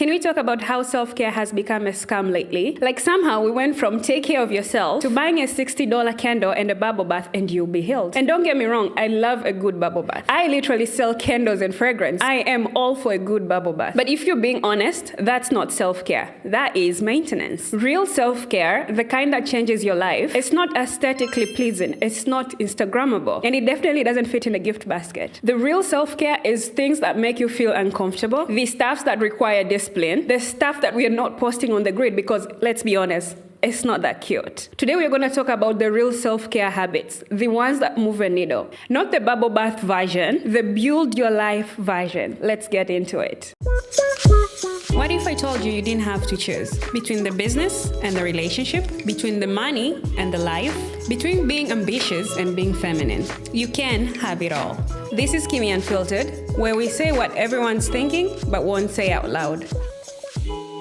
Can we talk about how self-care has become a scam lately? Like somehow we went from take care of yourself to buying a $60 candle and a bubble bath and you'll be healed. And don't get me wrong, I love a good bubble bath. I literally sell candles and fragrance. I am all for a good bubble bath. But if you're being honest, that's not self-care. That is maintenance. Real self-care, the kind that changes your life, it's not aesthetically pleasing. It's not Instagrammable. And it definitely doesn't fit in a gift basket. The real self-care is things that make you feel uncomfortable, the stuff that require discipline, the stuff that we are not posting on the grid because, let's be honest, it's not that cute. Today we're going to talk about the real self-care habits, the ones that move a needle. Not the bubble bath version, the build your life version. Let's get into it. What if I told you didn't have to choose between the business and the relationship, between the money and the life, between being ambitious and being feminine? You can have it all. This is Kimmy Unfiltered, where we say what everyone's thinking but won't say out loud.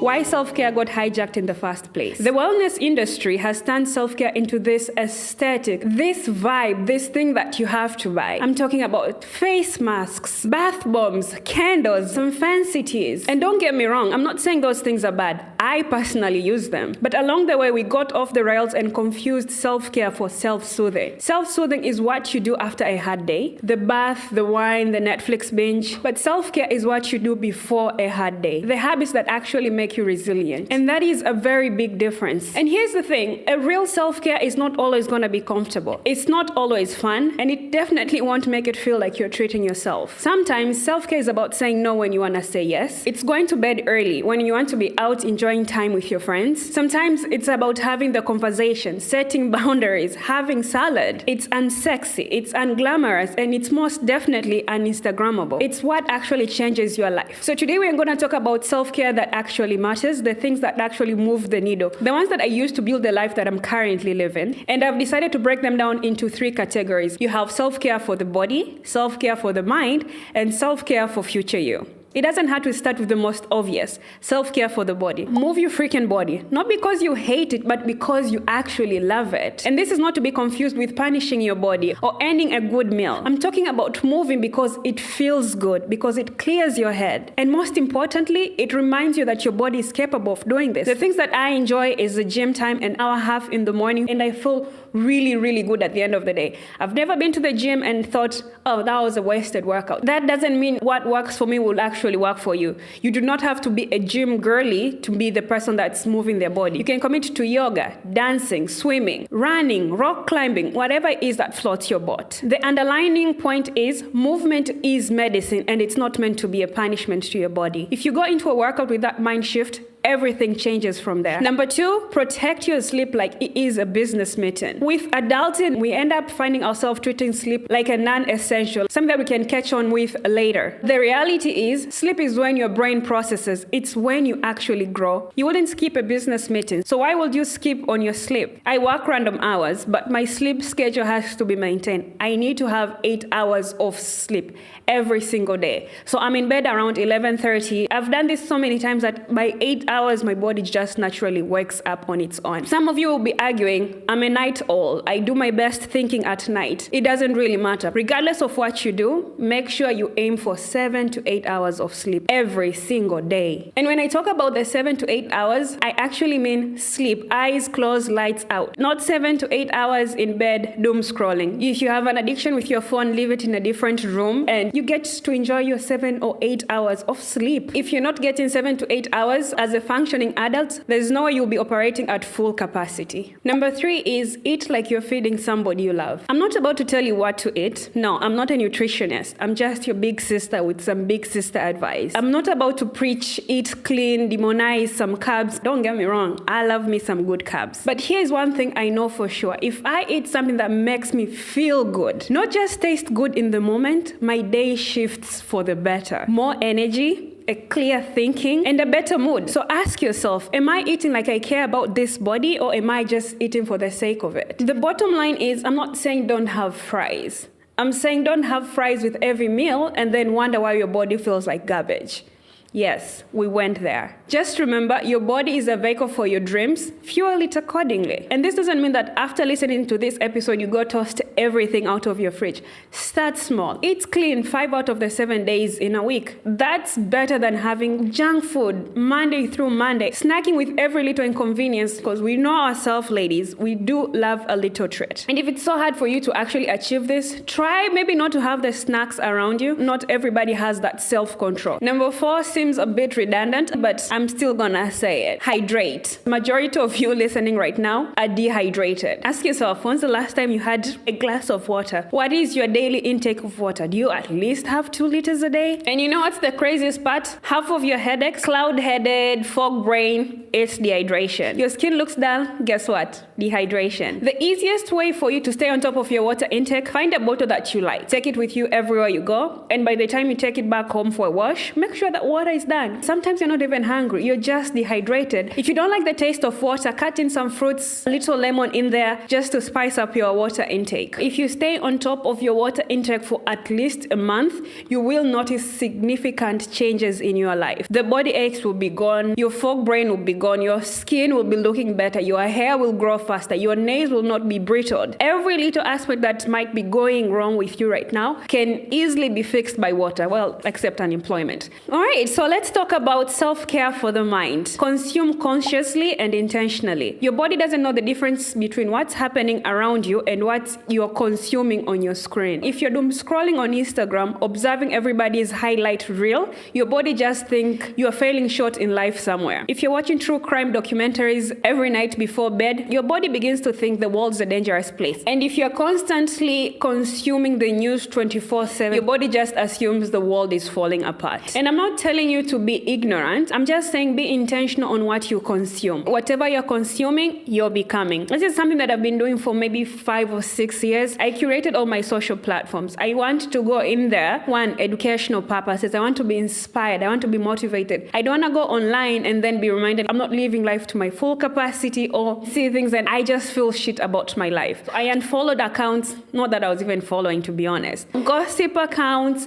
Why self-care got hijacked in the first place. The wellness industry has turned self-care into this aesthetic, this vibe, this thing that you have to buy. I'm talking about face masks, bath bombs, candles, some fancy teas. And don't get me wrong, I'm not saying those things are bad. I personally use them. But along the way, we got off the rails and confused self-care for self-soothing. Self-soothing is what you do after a hard day. The bath, the wine, the Netflix binge. But self-care is what you do before a hard day. The habits that actually make you resilient. And that is a very big difference. And here's the thing, a real self-care is not always going to be comfortable. It's not always fun, and it definitely won't make it feel like you're treating yourself. Sometimes self-care is about saying no when you want to say yes. It's going to bed early when you want to be out enjoying time with your friends. Sometimes it's about having the conversation, setting boundaries, having salad. It's unsexy, it's unglamorous, and it's most definitely un-Instagrammable. It's what actually changes your life. So today we're going to talk about self-care that actually matters, the things that actually move the needle, the ones that I use to build the life that I'm currently living. And I've decided to break them down into 3 categories. You have self-care for the body, self-care for the mind, and self-care for future you. It doesn't have to start with the most obvious. Self-care for the body. Move your freaking body. Not because you hate it, but because you actually love it. And this is not to be confused with punishing your body or ending a good meal. I'm talking about moving because it feels good, because it clears your head. And most importantly, it reminds you that your body is capable of doing this. The things that I enjoy is the gym time, an hour and a half in the morning, and I feel really, really good at the end of the day. I've never been to the gym and thought, oh, that was a wasted workout. That doesn't mean what works for me will actually work for you. You do not have to be a gym girly to be the person that's moving their body. You can commit to yoga, dancing, swimming, running, rock climbing, whatever it is that floats your boat. The underlining point is movement is medicine, and it's not meant to be a punishment to your body. If you go into a workout with that mind shift, everything changes from there. Number 2, protect your sleep like it is a business meeting. With adulting, we end up finding ourselves treating sleep like a non-essential, something that we can catch on with later. The reality is, sleep is when your brain processes. It's when you actually grow. You wouldn't skip a business meeting, so why would you skip on your sleep? I work random hours, but my sleep schedule has to be maintained. I need to have 8 hours of sleep every single day. So I'm in bed around 11:30. I've done this so many times that by 8 hours, my body just naturally wakes up on its own. Some of you will be arguing, I'm a night owl. I do my best thinking at night. It doesn't really matter. Regardless of what you do, make sure you aim for 7 to 8 hours of sleep every single day. And when I talk about the 7 to 8 hours, I actually mean sleep, eyes closed, lights out. Not 7 to 8 hours in bed, doom scrolling. If you have an addiction with your phone, leave it in a different room and you get to enjoy your 7 or 8 hours of sleep. If you're not getting 7 to 8 hours as a functioning adult, there's no way you'll be operating at full capacity. Number 3 is eat like you're feeding somebody you love. I'm not about to tell you what to eat. No, I'm not a nutritionist. I'm just your big sister with some big sister advice. I'm not about to preach, eat clean, demonize some carbs. Don't get me wrong. I love me some good carbs. But here's one thing I know for sure. If I eat something that makes me feel good, not just taste good in the moment, my day shifts for the better. More energy, a clear thinking, and a better mood. So ask yourself, am I eating like I care about this body, or am I just eating for the sake of it? The bottom line is, I'm not saying don't have fries. I'm saying don't have fries with every meal and then wonder why your body feels like garbage. Yes, we went there. Just remember, your body is a vehicle for your dreams. Fuel it accordingly. And this doesn't mean that after listening to this episode, you go toast everything out of your fridge. Start small. Eat clean 5 out of the 7 days in a week. That's better than having junk food Monday through Monday, snacking with every little inconvenience, because we know ourselves, ladies, we do love a little treat. And if it's so hard for you to actually achieve this, try maybe not to have the snacks around you. Not everybody has that self-control. Number 4 seems a bit redundant, but I'm still gonna say it. Hydrate. Majority of you listening right now are dehydrated. Ask yourself, when's the last time you had a glass of water? What is your daily intake of water? Do you at least have 2 liters a day? And you know what's the craziest part? Half of your headaches, cloud-headed, fog brain, it's dehydration. Your skin looks dull, guess what? Dehydration. The easiest way for you to stay on top of your water intake, find a bottle that you like. Take it with you everywhere you go, and by the time you take it back home for a wash, make sure that water is done. Sometimes you're not even hungry, you're just dehydrated. If you don't like the taste of water, cut in some fruits, a little lemon in there, just to spice up your water intake. If you stay on top of your water intake for at least a month, you will notice significant changes in your life. The body aches will be gone, your fog brain will be gone, your skin will be looking better, your hair will grow faster, your nails will not be brittled. Every little aspect that might be going wrong with you right now can easily be fixed by water, well, except unemployment. All right, so let's talk about self-care for the mind. Consume consciously and intentionally. Your body doesn't know the difference between what's happening around you and what you're consuming on your screen. If you're doom scrolling on Instagram, observing everybody's highlight reel, your body just thinks you're failing short in life somewhere. If you're watching true crime documentaries every night before bed, your body begins to think the world's a dangerous place. And if you're constantly consuming the news 24/7, your body just assumes the world is falling apart. And I'm not telling you to be ignorant. I'm just saying be intentional on what you consume. Whatever you're consuming, you're becoming. This is something that I've been doing for maybe 5 or 6 years. I curated all my social platforms. I want to go in there, one, educational purposes. I want to be inspired. I want to be motivated. I don't want to go online and then be reminded I'm not living life to my full capacity or see things and I just feel shit about my life. I unfollowed accounts, not that I was even following, to be honest. Gossip accounts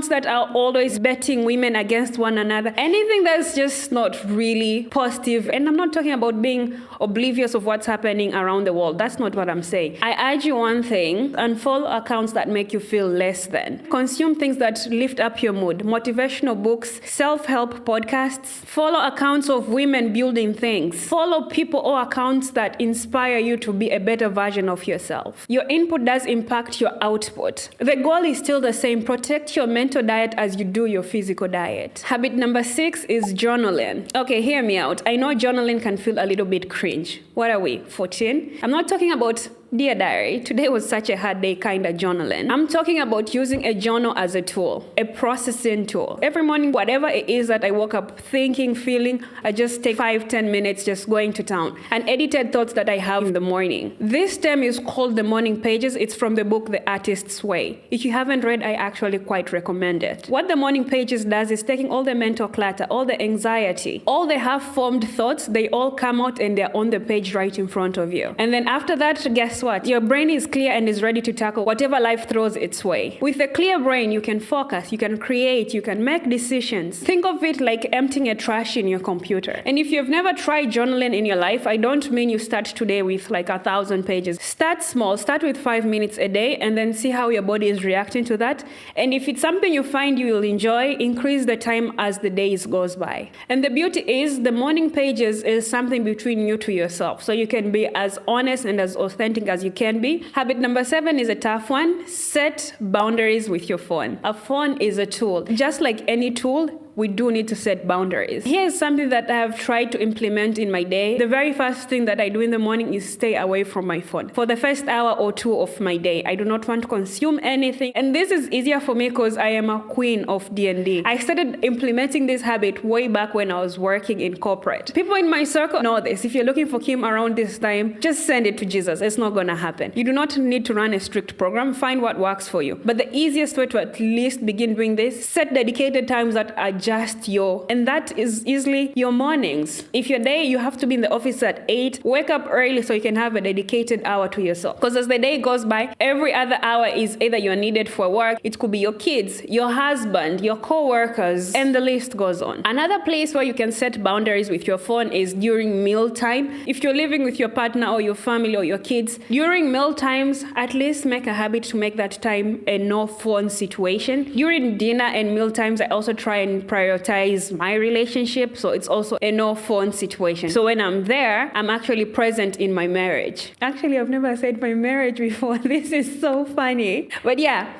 that are always betting women against one another. Anything that's just not really positive. And I'm not talking about being oblivious of what's happening around the world. That's not what I'm saying. I urge you one thing, unfollow accounts that make you feel less than. Consume things that lift up your mood. Motivational books, self-help podcasts. Follow accounts of women building things. Follow people or accounts that inspire you to be a better version of yourself. Your input does impact your output. The goal is still the same. Protect your mental diet as you do your physical diet. Habit number 6 is journaling. Okay, hear me out. I know journaling can feel a little bit cringe. What are we, 14? I'm not talking about Dear Diary, today was such a hard day kind of journaling. I'm talking about using a journal as a tool, a processing tool. Every morning, whatever it is that I woke up thinking, feeling, I just take 5-10 minutes just going to town and edited thoughts that I have in the morning. This term is called the morning pages. It's from the book The Artist's Way. If you haven't read, I actually quite recommend it. What the morning pages does is taking all the mental clutter, all the anxiety, all the half-formed thoughts, they all come out and they're on the page right in front of you. And then after that, guess what? Your brain is clear and is ready to tackle whatever life throws its way. With a clear brain, you can focus, you can create, you can make decisions. Think of it like emptying a trash in your computer. And if you've never tried journaling in your life, I don't mean you start today with like 1,000 pages. Start small, start with 5 minutes a day and then see how your body is reacting to that. And if it's something you find you will enjoy, increase the time as the days goes by. And the beauty is the morning pages is something between you to yourself. So you can be as honest and as authentic as you can be. Habit number 7 is a tough one. Set boundaries with your phone. A phone is a tool. Just like any tool, we do need to set boundaries. Here's something that I have tried to implement in my day. The very first thing that I do in the morning is stay away from my phone. For the first hour or 2 of my day, I do not want to consume anything. And this is easier for me because I am a queen of D&D. I started implementing this habit way back when I was working in corporate. People in my circle know this. If you're looking for Kim around this time, just send it to Jesus. It's not going to happen. You do not need to run a strict program. Find what works for you. But the easiest way to at least begin doing this, set dedicated times that are just and that is easily your mornings. If your day, you have to be in the office at 8, wake up early so you can have a dedicated hour to yourself. Because as the day goes by, every other hour is either you're needed for work, it could be your kids, your husband, your co-workers, and the list goes on. Another place where you can set boundaries with your phone is during mealtime. If you're living with your partner or your family or your kids, during meal times, at least make a habit to make that time a no phone situation. During dinner and meal times, I also try and prioritize my relationship, so it's also a no phone situation. So when I'm there, I'm actually present in my marriage. Actually, I've never said my marriage before. This is so funny. But yeah,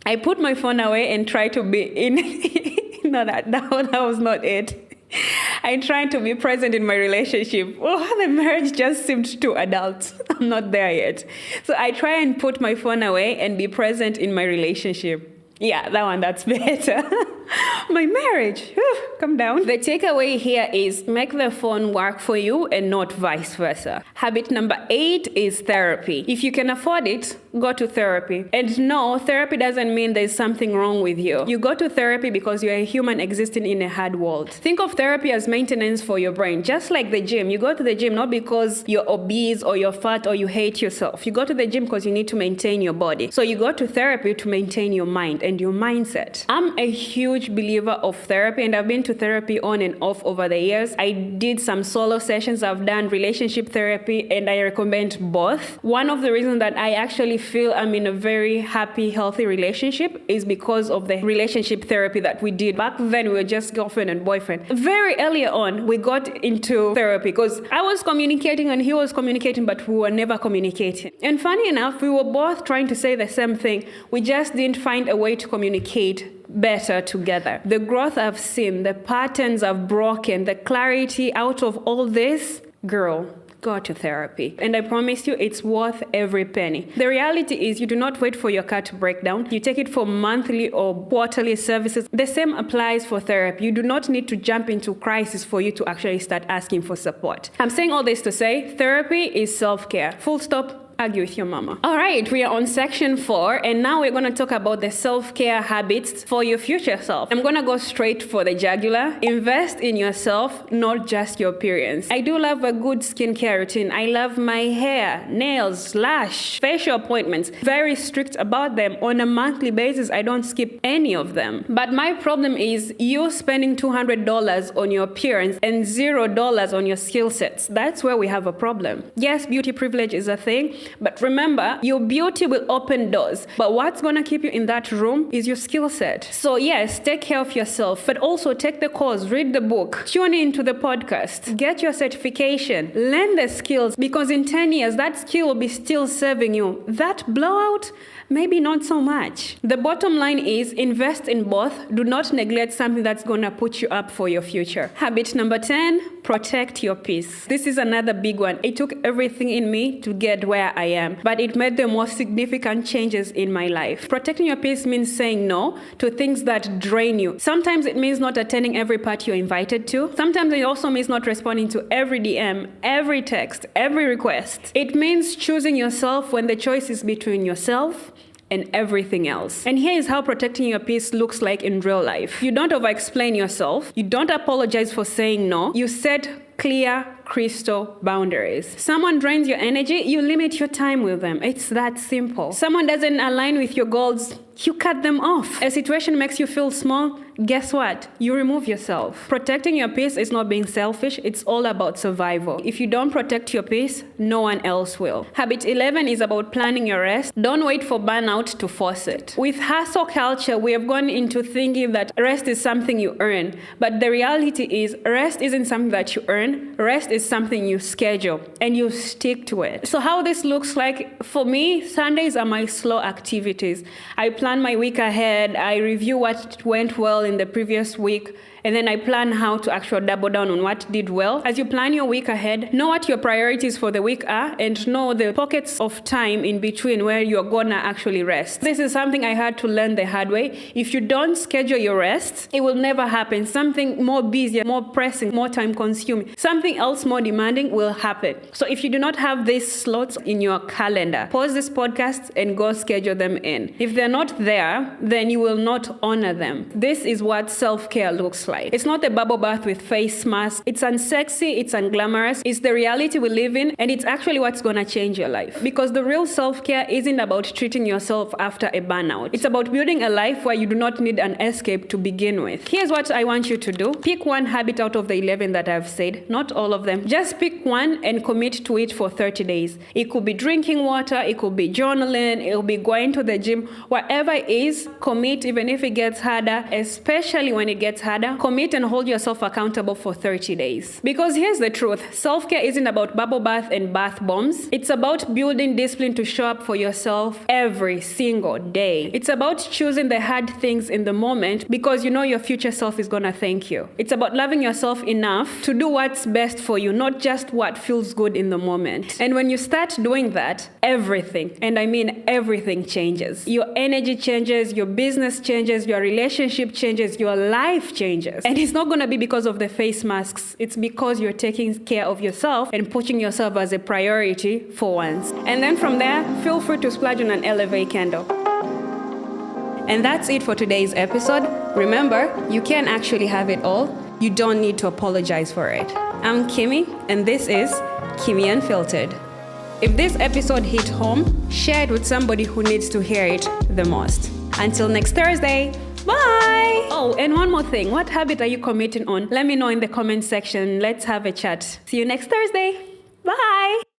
I put my phone away and try to be in. No, that was not it. I try to be present in my relationship. Oh, the marriage just seemed too adult. I'm not there yet. So I try and put my phone away and be present in my relationship. Yeah, that's better. My marriage, calm down. The takeaway here is make the phone work for you and not vice versa. Habit number 8 is therapy. If you can afford it, go to therapy. And no, therapy doesn't mean there's something wrong with you. You go to therapy because you're a human existing in a hard world. Think of therapy as maintenance for your brain. Just like the gym, you go to the gym not because you're obese or you're fat or you hate yourself. You go to the gym because you need to maintain your body. So you go to therapy to maintain your mind and your mindset. I'm a huge believer of therapy, and I've been to therapy on and off over the years. I did some solo sessions, I've done relationship therapy, and I recommend both. One of the reasons that I actually feel I'm in a very happy, healthy relationship is because of the relationship therapy that we did. Back then, we were just girlfriend and boyfriend. Very early on, we got into therapy because I was communicating and he was communicating, but we were never communicating. And funny enough, we were both trying to say the same thing. We just didn't find a way to communicate better together. The growth I've seen, the patterns I've broken, the clarity out of all this, girl, go to therapy. And I promise you, it's worth every penny. The reality is you do not wait for your car to break down. You take it for monthly or quarterly services. The same applies for therapy. You do not need to jump into crisis for you to actually start asking for support. I'm saying all this to say therapy is self-care. Full stop. Argue with your mama. All right, we are on section 4, and now we're going to talk about the self-care habits for your future self. I'm going to go straight for the jugular. Invest in yourself, not just your appearance. I do love a good skincare routine. I love my hair, nails, lash, facial appointments. Very strict about them. On a monthly basis, I don't skip any of them. But my problem is you spending $200 on your appearance and $0 on your skill sets. That's where we have a problem. Yes, beauty privilege is a thing. But remember, your beauty will open doors. But what's going to keep you in that room is your skill set. So yes, take care of yourself, but also take the course, read the book, tune into the podcast, get your certification, learn the skills, because in 10 years, that skill will be still serving you. That blowout, maybe not so much. The bottom line is invest in both. Do not neglect something that's going to put you up for your future. Habit number 10, protect your peace. This is another big one. It took everything in me to get where I am, but it made the most significant changes in my life. Protecting your peace means saying no to things that drain you. Sometimes it means not attending every party you're invited to. Sometimes it also means not responding to every DM, every text, every request. It means choosing yourself when the choice is between yourself and everything else. And here is how protecting your peace looks like in real life. You don't over-explain yourself. You don't apologize for saying no. You set clear, crystal boundaries. Someone drains your energy, you limit your time with them. It's that simple. Someone doesn't align with your goals, you cut them off. A situation makes you feel small, guess what? You remove yourself. Protecting your peace is not being selfish, it's all about survival. If you don't protect your peace, no one else will. Habit 11 is about planning your rest. Don't wait for burnout to force it. With hustle culture, we have gone into thinking that rest is something you earn. But the reality is, rest isn't something that you earn. Rest is something you schedule and you stick to it. So how this looks like, for me, Sundays are my slow activities. I plan my week ahead. I review what went well in the previous week. and then I plan how to actually double down on what did well. As you plan your week ahead, know what your priorities for the week are and know the pockets of time in between where you're gonna actually rest. This is something I had to learn the hard way. If you don't schedule your rest, it will never happen. Something more busy, more pressing, more time consuming, something else more demanding will happen. So if you do not have these slots in your calendar, pause this podcast and go schedule them in. If they're not there, then you will not honor them. This is what self-care looks like. It's not a bubble bath with face masks. It's unsexy, it's unglamorous, it's the reality we live in, and it's actually what's gonna change your life. Because the real self-care isn't about treating yourself after a burnout. It's about building a life where you do not need an escape to begin with. Here's what I want you to do. Pick one habit out of the 11 that I've said, not all of them. Just pick one and commit to it for 30 days. It could be drinking water, it could be journaling, it will be going to the gym, whatever it is, commit even if it gets harder, especially when it gets harder, commit and hold yourself accountable for 30 days. Because here's the truth, self-care isn't about bubble bath and bath bombs. It's about building discipline to show up for yourself every single day. It's about choosing the hard things in the moment because you know your future self is gonna thank you. It's about loving yourself enough to do what's best for you, not just what feels good in the moment. And when you start doing that, everything, and I mean everything, changes. Your energy changes, your business changes, your relationship changes, your life changes. And it's not gonna be because of the face masks. It's because you're taking care of yourself and putting yourself as a priority for once. And then from there, feel free to splurge on an Elevate candle. And that's it for today's episode. Remember, you can actually have it all. You don't need to apologize for it. I'm Kimmy, and this is Kimmy Unfiltered. If this episode hit home, share it with somebody who needs to hear it the most. Until next Thursday, bye! Oh, and one more thing. What habit are you committing on? Let me know in the comment section. Let's have a chat. See you next Thursday. Bye!